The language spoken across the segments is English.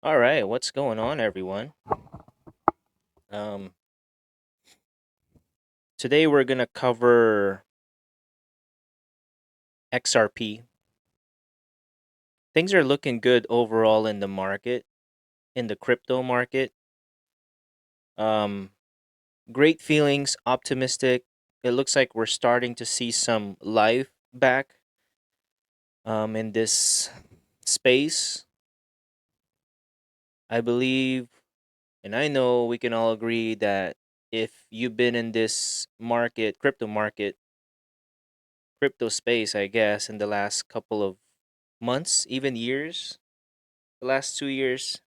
All right, what's going on, everyone? Um, Today we're gonna cover XRP. Things are looking good overall in the market, in the crypto market. Um, Great feelings, optimistic. It looks like we're starting to see some life back in this space. I believe, and I know we can all agree that if you've been in this market, crypto space, I guess, in the last couple of months, even years, the last 2 years,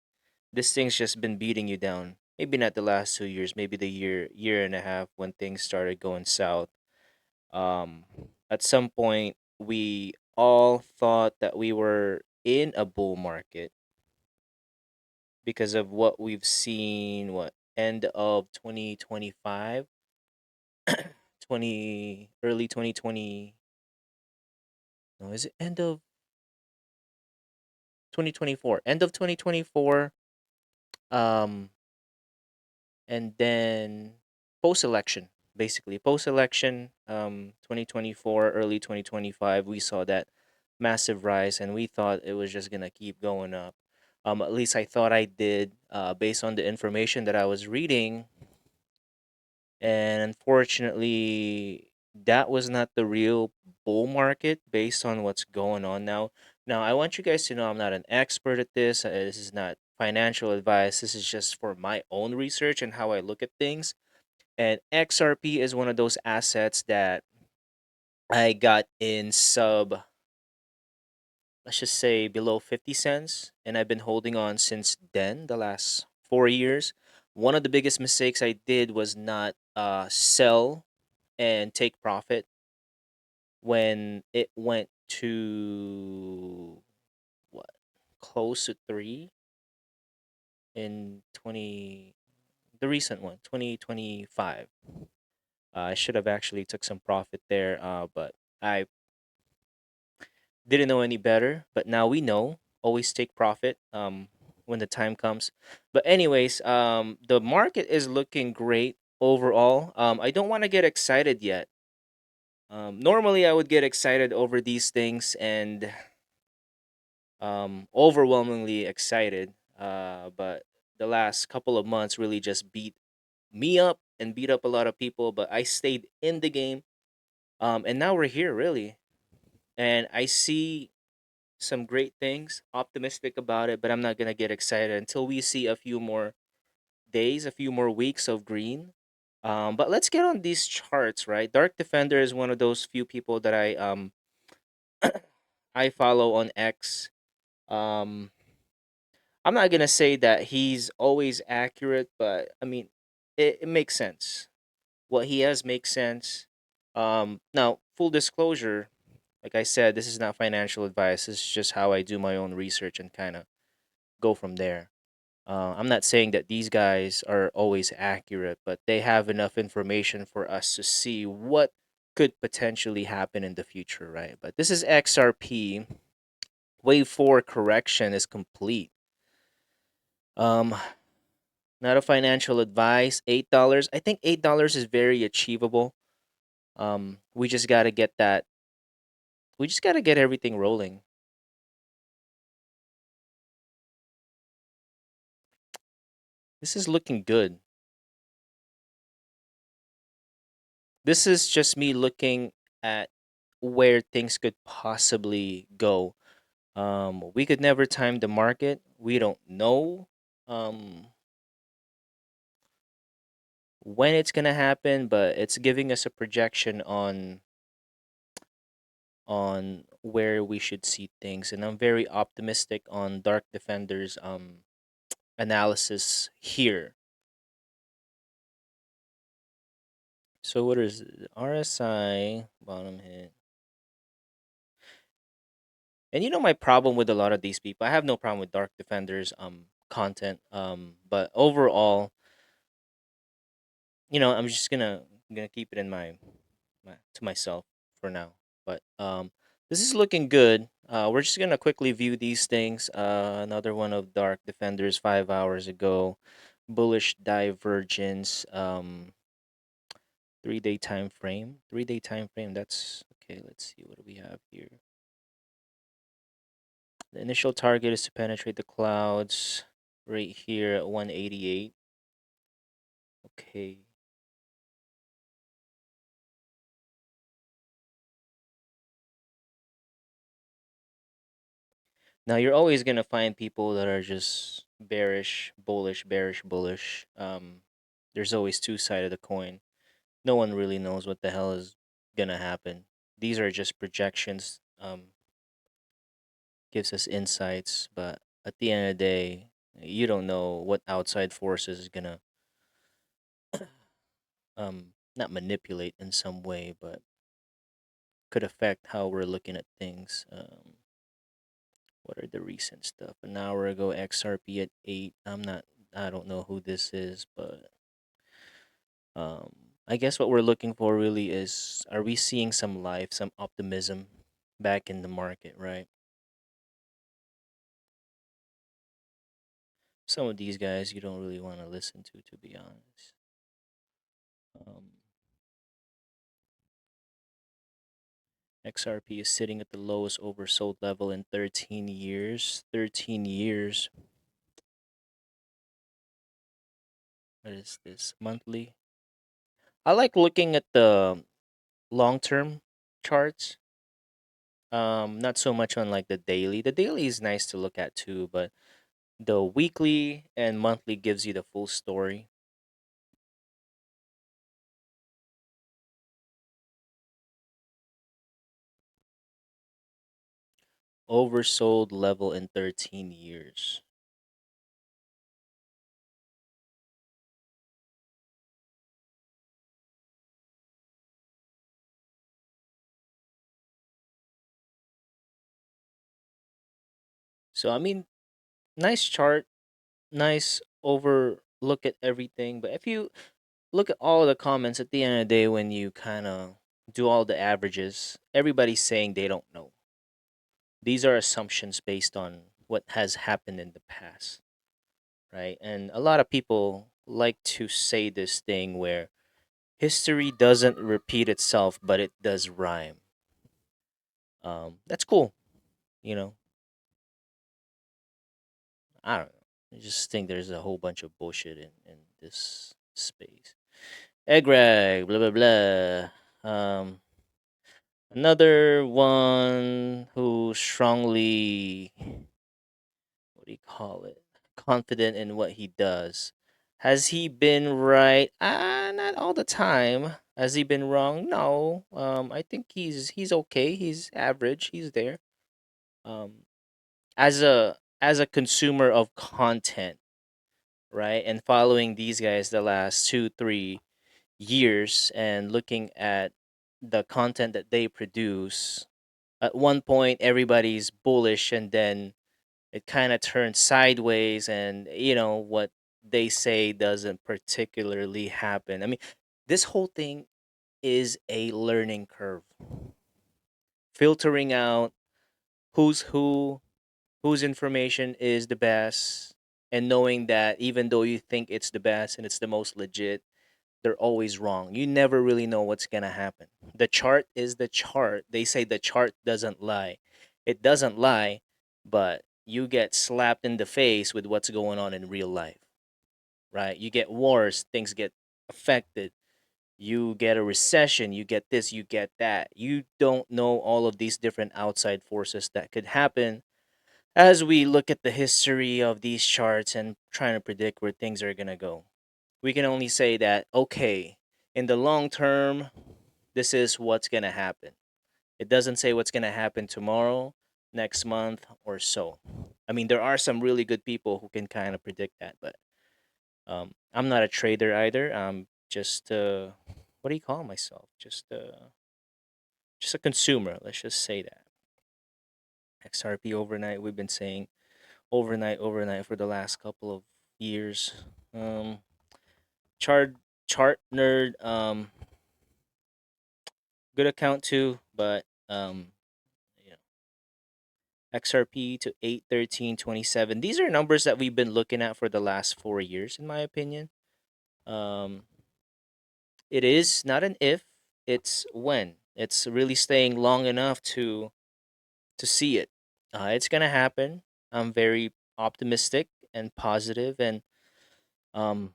this thing's just been beating you down. Maybe not the last 2 years, maybe the year and a half when things started going south. Um, at some point, we all thought that we were in a bull market because of what we've seen. What end of 2025, early 2020? No, is it end of 2024? End of 2024. Um, and then post election, basically post election, 2024, early 2025, we saw that massive rise, and we thought it was just gonna keep going up. At least I thought I did, based on the information that I was reading, and unfortunately, that was not the real bull market based on what's going on now. Now, I want you guys to know I'm not an expert at this. This is not financial advice. This is just for my own research and how I look at things. And XRP is one of those assets that I got in sub, let's just say below 50 cents. And I've been holding on since then, the last 4 years. One of the biggest mistakes I did was not sell and take profit when it went to what, close to three in 20, the recent one, 2025. I should have actually took some profit there, but I didn't know any better. But now we know. Always take profit when the time comes. But anyways, the market is looking great overall. I don't want to get excited yet. Normally, I would get excited over these things and overwhelmingly excited. But the last couple of months really just beat me up and beat up a lot of people. But I stayed in the game. And now we're here, really. And I see some great things, optimistic about it, but I'm not going to get excited until we see a few more days, a few more weeks of green. But let's get on these charts, right? Dark Defender is one of those few people that I follow on X. Um, I'm not gonna say that he's always accurate, but I mean, it makes sense. What he has makes sense. Now, full disclosure, like I said, this is not financial advice. This is just how I do my own research and kind of go from there. I'm not saying that these guys are always accurate, but they have enough information for us to see what could potentially happen in the future, right? But this is XRP. Wave 4 correction is complete. Um, Not a financial advice. $8. I think $8 is very achievable. We just gotta get that. We just gotta get everything rolling. This is looking good. This is just me looking at where things could possibly go. We could never time the market. We don't know um, when it's gonna happen, but it's giving us a projection on where we should see things, and I'm very optimistic on Dark Defender's analysis here. So what is it? RSI bottom hit? And you know my problem with a lot of these people. I have no problem with Dark Defender's content. But overall, I'm just gonna keep it in my to myself for now. But this is looking good. We're just gonna quickly view these things. Another one of Dark Defenders 5 hours ago. Bullish divergence. 3 day time frame. 3 day time frame. That's okay. Let's see what do we have here. The initial target is to penetrate the clouds right here at 188. Okay. Now you're always gonna find people that are just bearish, bullish, bearish, bullish. There's always two sides of the coin. No one really knows what the hell is gonna happen. These are just projections. Gives us insights, but at the end of the day, you don't know what outside forces is gonna not manipulate in some way, but could affect how we're looking at things. What are the recent stuff? An hour ago, XRP at 8. I don't know who this is, but um, I guess what we're looking for really is, are we seeing some life, some optimism back in the market, right? Some of these guys you don't really want to listen to be honest. Um, XRP is sitting at the lowest oversold level in 13 years. 13 years. What is this? Monthly? I like looking at the long-term charts. Not so much on like the daily. The daily is nice to look at too, but the weekly and monthly gives you the full story. Oversold level in 13 years. So I mean, nice chart, nice overlook at everything. But if you look at all the comments at the end of the day, when you kind of do all the averages, everybody's saying they don't know. These are assumptions based on what has happened in the past, right? And a lot of people like to say this thing where history doesn't repeat itself, but it does rhyme. That's cool, you know. I don't know. I just think there's a whole bunch of bullshit in this space. Egg blah blah blah. Another one who strongly, what do you call it? Confident in what he does. Has he been right? Not all the time. Has he been wrong? No. I think he's okay. He's average. He's there. Um, as a consumer of content, right? And following these guys the last 2 3 years and looking at the content that they produce, at one point everybody's bullish and then it kind of turns sideways, and what they say doesn't particularly happen. I mean, this whole thing is a learning curve, filtering out who's who, whose information is the best, and knowing that even though you think it's the best and it's the most legit, they're always wrong. You never really know what's going to happen. The chart is the chart. They say the chart doesn't lie. It doesn't lie, but you get slapped in the face with what's going on in real life, right? You get wars, things get affected. You get a recession, you get this, you get that. You don't know all of these different outside forces that could happen as we look at the history of these charts and trying to predict where things are going to go. We can only say that, okay, in the long term, this is what's going to happen. It doesn't say what's going to happen tomorrow, next month, or so. I mean, there are some really good people who can kind of predict that, but I'm not a trader either. I'm just, what do you call myself? Just a consumer. Let's just say that. XRP overnight, we've been saying overnight for the last couple of years. Um, chart chart nerd. Good account too, but you know, XRP to 813.27. These are numbers that we've been looking at for the last 4 years, in my opinion. Um, it is not an if, it's when. It's really staying long enough to see it. It's gonna happen. I'm very optimistic and positive, and um,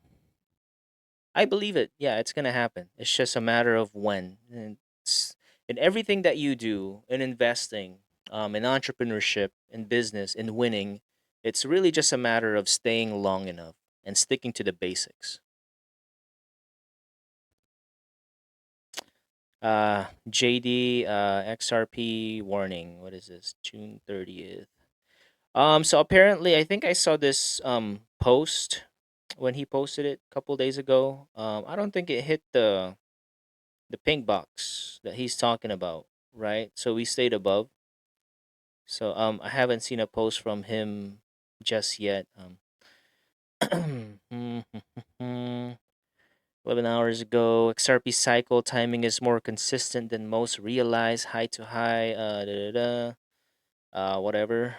I believe it. Yeah, it's gonna happen. It's just a matter of when. And it's, in everything that you do, in investing, in entrepreneurship, in business, in winning, it's really just a matter of staying long enough and sticking to the basics. JD, XRP warning. What is this? June 30th. So apparently, I think I saw this post when he posted it a couple days ago. I don't think it hit the pink box that he's talking about, right? So we stayed above. So I haven't seen a post from him just yet. 11 hours ago, XRP cycle timing is more consistent than most realize high to high. Whatever.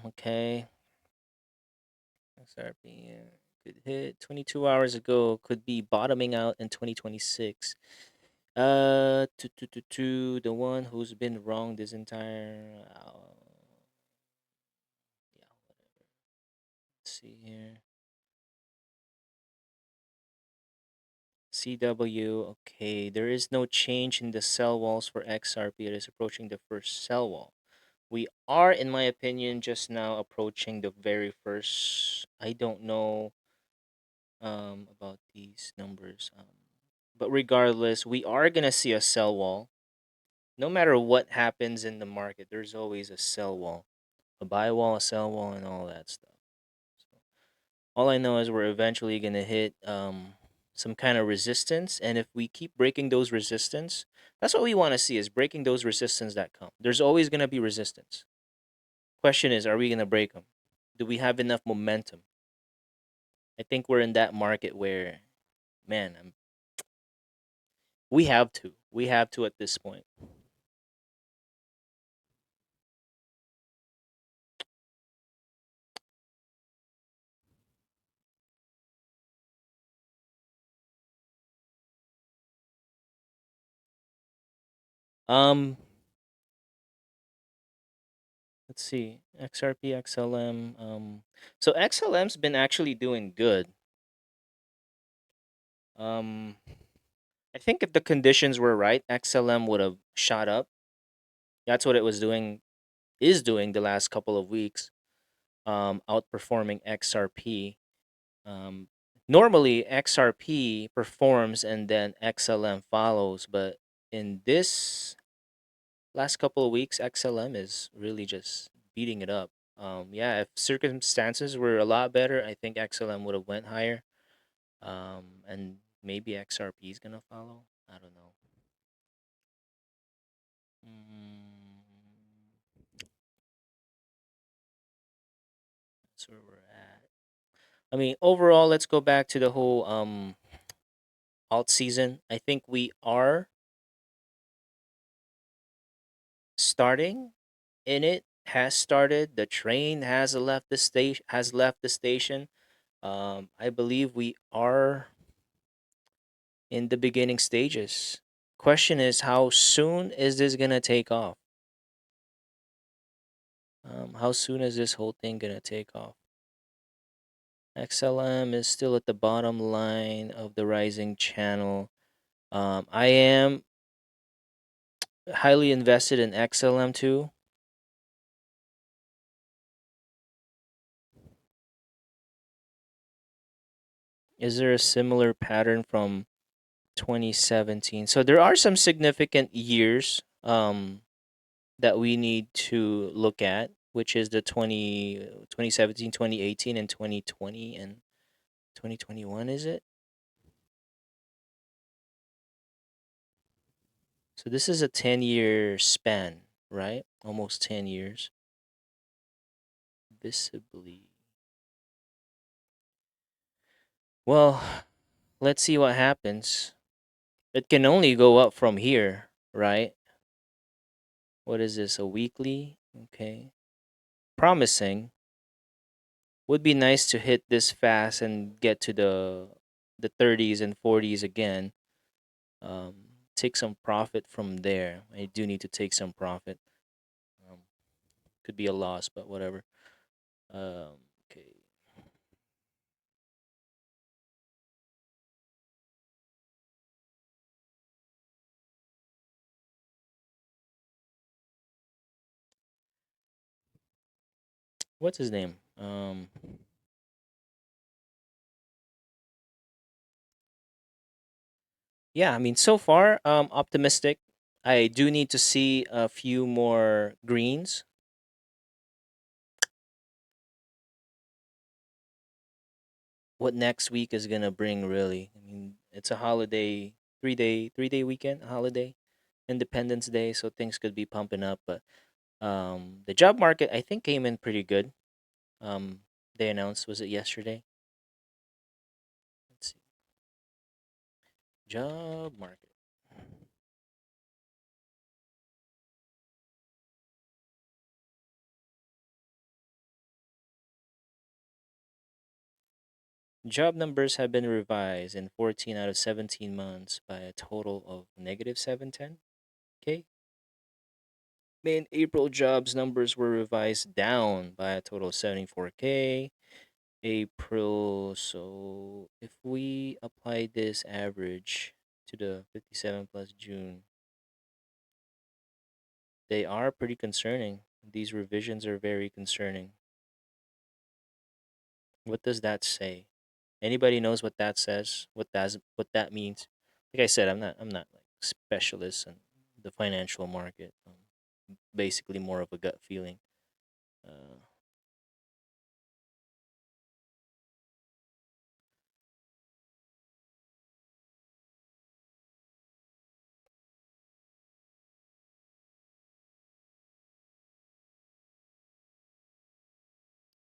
Okay. XRP could hit 22 hours ago. Could be bottoming out in 2026. To the one who's been wrong this entire. Yeah, whatever. Let's see here. CW. Okay, there is no change in the sell walls for XRP. It is approaching the first sell wall. We are, in my opinion, just now approaching the very first. I don't know about these numbers. But regardless, we are gonna see a sell wall. No matter what happens in the market, there's always a sell wall, a buy wall, a sell wall, and all that stuff. So all I know is we're eventually gonna hit some kind of resistance, and if we keep breaking those resistance, that's what we want to see is breaking those resistance that come. There's always gonna be resistance. Question is, are we gonna break them? Do we have enough momentum? I think we're in that market where, man, we have to. We have to at this point. Um, let's see. XRP, XLM. So XLM's been actually doing good. Um, I think if the conditions were right, XLM would have shot up. That's what it was doing, is doing the last couple of weeks, outperforming XRP. Um, Normally XRP performs and then XLM follows, but in this last couple of weeks, XLM is really just beating it up. Yeah, if circumstances were a lot better, I think XLM would have went higher. And maybe XRP is gonna follow. I don't know. Mm, that's where we're at. I mean, overall, let's go back to the whole alt season. I think we are starting in it. Has started. The train has left the station. Has left the station. I believe we are in the beginning stages. Question is, how soon is this gonna take off? How soon is this whole thing gonna take off? XLM is still at the bottom line of the rising channel. I am highly invested in XLM too. Is there a similar pattern from 2017? So there are some significant years that we need to look at, which is the 2017, 2018, and 2020 and 2021, is it? So this is a 10-year span, right? Almost 10 years. Visibly. Well, let's see what happens. It can only go up from here, right? What is this? A weekly? Okay. promising. Would be nice to hit this fast and get to the 30s and 40s again. Um, take some profit from there. I do need to take some profit. Um, could be a loss, but whatever. Okay. What's his name? Yeah, I mean, so far, optimistic. I do need to see a few more greens. What next week is gonna bring, really? I mean, it's a holiday, 3 day weekend, holiday, Independence Day, so things could be pumping up. But the job market, I think, came in pretty good. Um, they announced, was it yesterday? Let's see, job market. Job numbers have been revised in 14 out of 17 months by a total of negative 710K. May and April jobs numbers were revised down by a total of 74K. April, so if we apply this average to the 57 plus June, they are pretty concerning. These revisions are very concerning. What does that say? Anybody knows what that says? What that means? Like I said, I'm not like specialist in the financial market. Basically more of a gut feeling. Uh,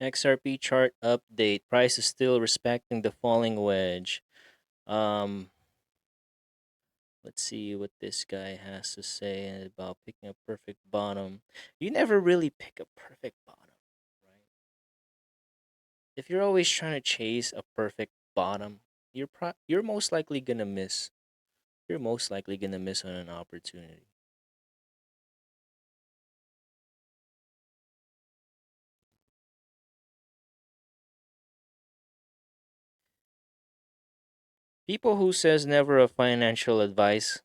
XRP chart update. Price is still respecting the falling wedge. Um, let's see what this guy has to say about picking a perfect bottom. You never really pick a perfect bottom, right? If you're always trying to chase a perfect bottom, you're most likely gonna miss. You're most likely gonna miss on an opportunity. People who says never a financial advice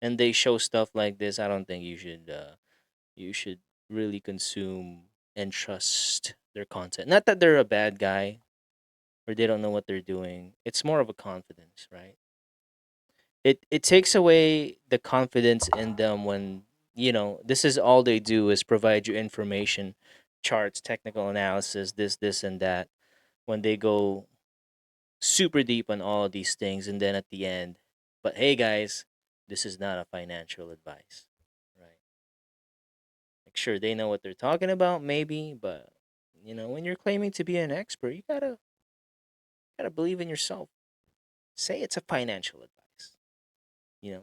and they show stuff like this, I don't think you should really consume and trust their content. Not that they're a bad guy or they don't know what they're doing. It's more of a confidence, right? It takes away the confidence in them when, this is all they do is provide you information, charts, technical analysis, this and that. When they go super deep on all of these things and then at the end, but hey guys, this is not a financial advice, right? Like, sure, they know what they're talking about, maybe, but when you're claiming to be an expert, you gotta believe in yourself. Say it's a financial advice.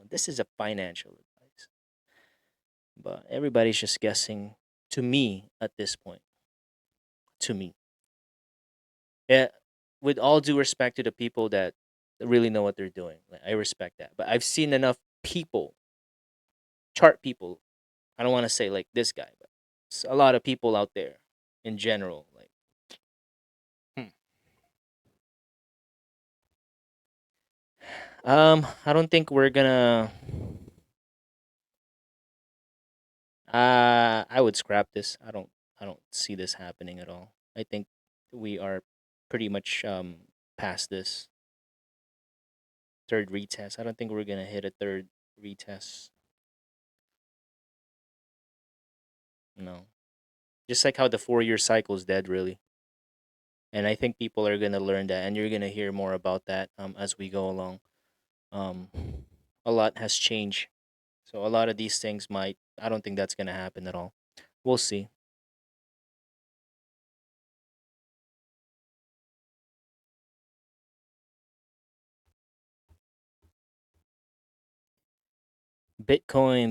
This is a financial advice. But everybody's just guessing, to me at this point. To me. Yeah, with all due respect to the people that really know what they're doing. Like, I respect that. But I've seen enough people, chart people. I don't want to say like this guy, but it's a lot of people out there in general. Like, hmm. I don't think we're gonna. I would scrap this. I don't see this happening at all. I think we are pretty much past this third retest. I don't think we're gonna hit a third retest. No, just like how the 4 year cycle is dead, really. And I think people are gonna learn that, and you're gonna hear more about that as we go along. Um, a lot has changed, so a lot of these things might. I don't think that's gonna happen at all. We'll see.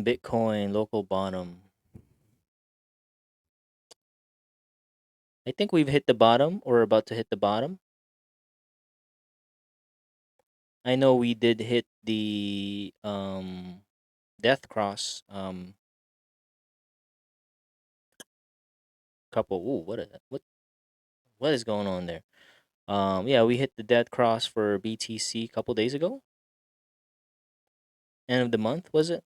Bitcoin, local bottom. I think we've hit the bottom or about to hit the bottom. I know we did hit the death cross couple. Ooh, what is going on there? Yeah, we hit the death cross for BTC a couple days ago. End of the month, was it?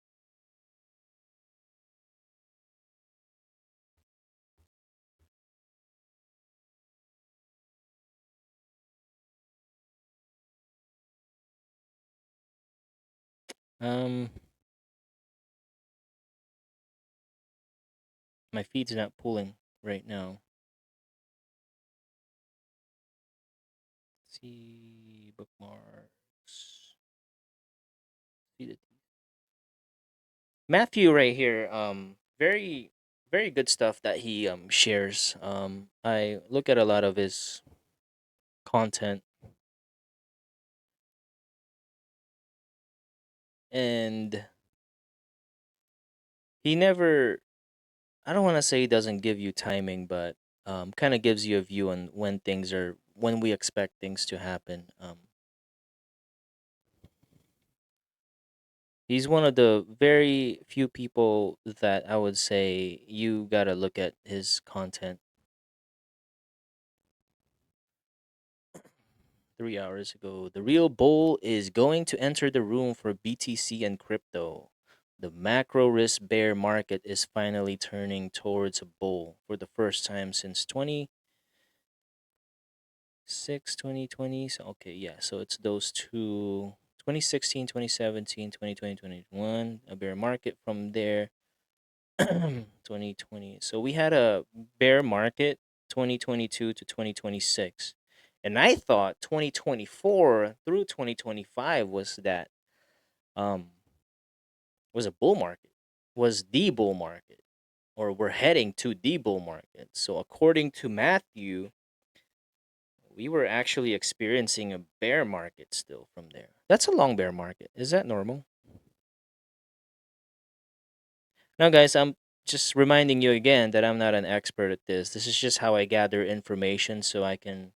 Um, my feed's not pulling right now. Let's see bookmarks. See the Matthew right here. Very good stuff that he shares. I look at a lot of his content, and he never. I don't want to say he doesn't give you timing, but kind of gives you a view on when we expect things to happen. He's one of the very few people that I would say you gotta look at his content. 3 hours ago, the real bull is going to enter the room for BTC and crypto. The macro risk bear market is finally turning towards a bull for the first time since 2020. So, okay, yeah. So it's those two 2016, 2017, 2020, 2021. A bear market from there. 2020. So we had a bear market 2022 to 2026. And I thought 2024 through 2025 um was a bull market. Was the bull market, or we're heading to the bull market. So according to Matthew, we were actually experiencing a bear market still from there. That's a long bear market. Is that normal? Now, guys, I'm just reminding you again that I'm not an expert at this. This is just how I gather information so I can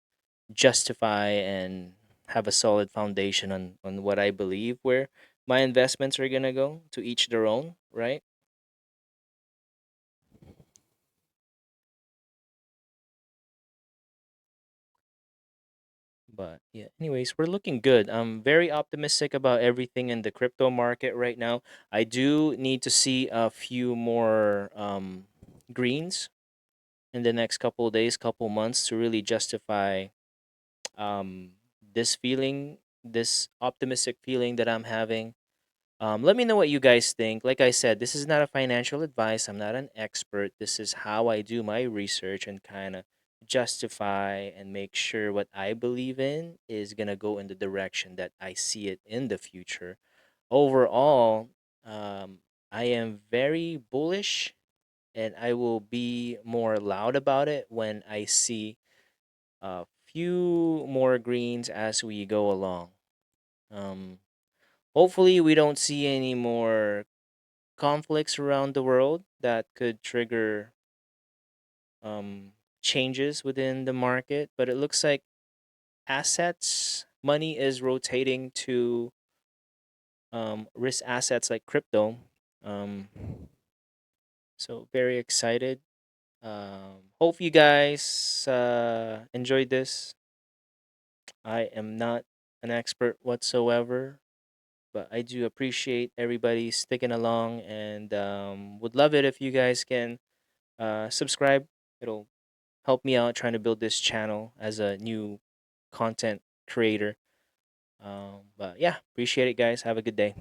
justify and have a solid foundation on what I believe where my investments are going to go, to each their own, right? But yeah, anyways, we're looking good. I'm very optimistic about everything in the crypto market right now. I do need to see a few more greens in the next couple of days, couple months to really justify um, this feeling, this optimistic feeling that I'm having. Let me know what you guys think. Like I said, this is not a financial advice. I'm not an expert. This is how I do my research and kind of justify and make sure what I believe in is going to go in the direction that I see it in the future. Overall, um, I am very bullish, and I will be more loud about it when I see a few more greens as we go along. Um, Hopefully, we don't see any more conflicts around the world that could trigger um, changes within the market. But it looks like money is rotating to risk assets like crypto. Um, so, very excited. Hope you guys enjoyed this. I am not an expert whatsoever, but I do appreciate everybody sticking along, and would love it if you guys can subscribe. It'll help me out trying to build this channel as a new content creator. But yeah, appreciate it, guys. Have a good day.